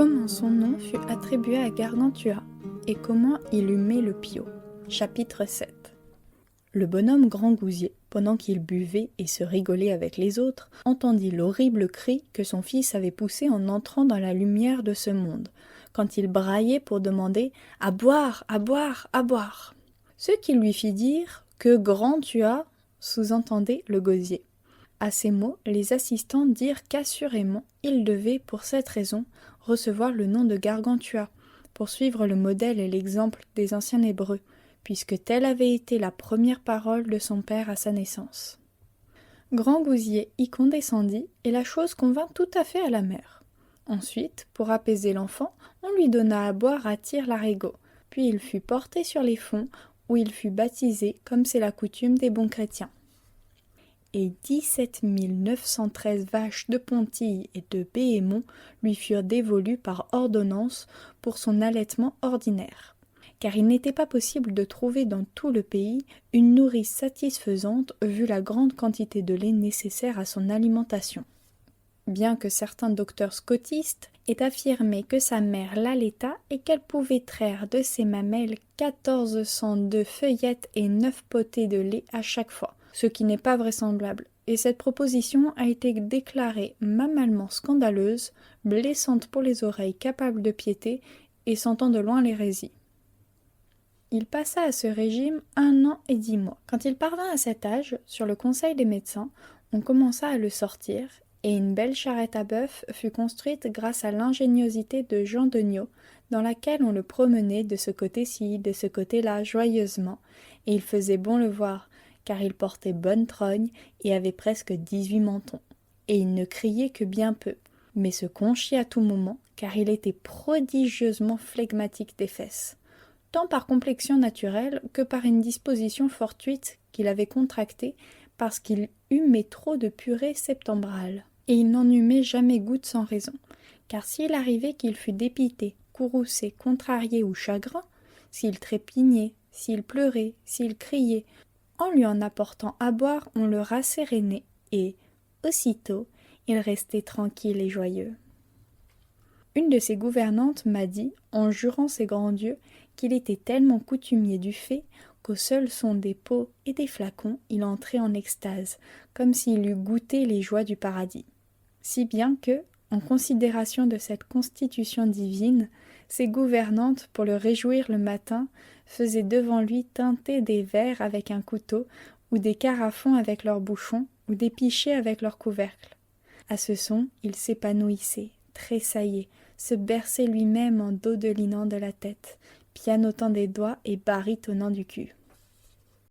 Comment son nom fut attribué à Gargantua et comment il humait le Pio. Chapitre 7. Le bonhomme Grand Gousier, pendant qu'il buvait et se rigolait avec les autres, entendit l'horrible cri que son fils avait poussé en entrant dans la lumière de ce monde, quand il braillait pour demander « à boire, à boire, à boire !» Ce qui lui fit dire que Grand-Tua sous-entendait le gosier. À ces mots, les assistants dirent qu'assurément, il devait, pour cette raison, recevoir le nom de Gargantua, pour suivre le modèle et l'exemple des anciens Hébreux, puisque telle avait été la première parole de son père à sa naissance. Grand Gousier y condescendit, et la chose convint tout à fait à la mère. Ensuite, pour apaiser l'enfant, on lui donna à boire à tire-larigot, puis il fut porté sur les fonts, où il fut baptisé comme c'est la coutume des bons chrétiens. Et 17 913 vaches de Pontilles et de Béhémont lui furent dévolues par ordonnance pour son allaitement ordinaire, car il n'était pas possible de trouver dans tout le pays une nourrice satisfaisante vu la grande quantité de lait nécessaire à son alimentation. Bien que certains docteurs scotistes aient affirmé que sa mère l'allaita et qu'elle pouvait traire de ses mamelles 1402 feuillettes et 9 potées de lait à chaque fois, ce qui n'est pas vraisemblable, et cette proposition a été déclarée mammalement scandaleuse, blessante pour les oreilles capables de piété et sentant de loin l'hérésie. Il passa à ce régime 1 an et 10 mois. Quand il parvint à cet âge, sur le conseil des médecins, on commença à le sortir, et une belle charrette à bœuf fut construite grâce à l'ingéniosité de Jean Degnaud, dans laquelle on le promenait de ce côté-ci, de ce côté-là, joyeusement, et il faisait bon le voir, car il portait bonne trogne et avait presque 18 mentons. Et il ne criait que bien peu, mais se conchiait à tout moment, car il était prodigieusement flegmatique des fesses, tant par complexion naturelle que par une disposition fortuite qu'il avait contractée parce qu'il humait trop de purée septembrale. Et il n'en humait jamais goutte sans raison, car s'il arrivait qu'il fût dépité, courroucé, contrarié ou chagrin, s'il trépignait, s'il pleurait, s'il criait, en lui en apportant à boire, on le rassérénait, et, aussitôt, il restait tranquille et joyeux. Une de ses gouvernantes m'a dit, en jurant ses grands dieux, qu'il était tellement coutumier du fait qu'au seul son des pots et des flacons, il entrait en extase, comme s'il eût goûté les joies du paradis. Si bien que, en considération de cette constitution divine, ses gouvernantes, pour le réjouir le matin, faisaient devant lui teinter des verres avec un couteau, ou des carafons avec leurs bouchons, ou des pichets avec leurs couvercles. À ce son, il s'épanouissait, tressaillait, se berçait lui-même en dodelinant de la tête, pianotant des doigts et baritonnant du cul.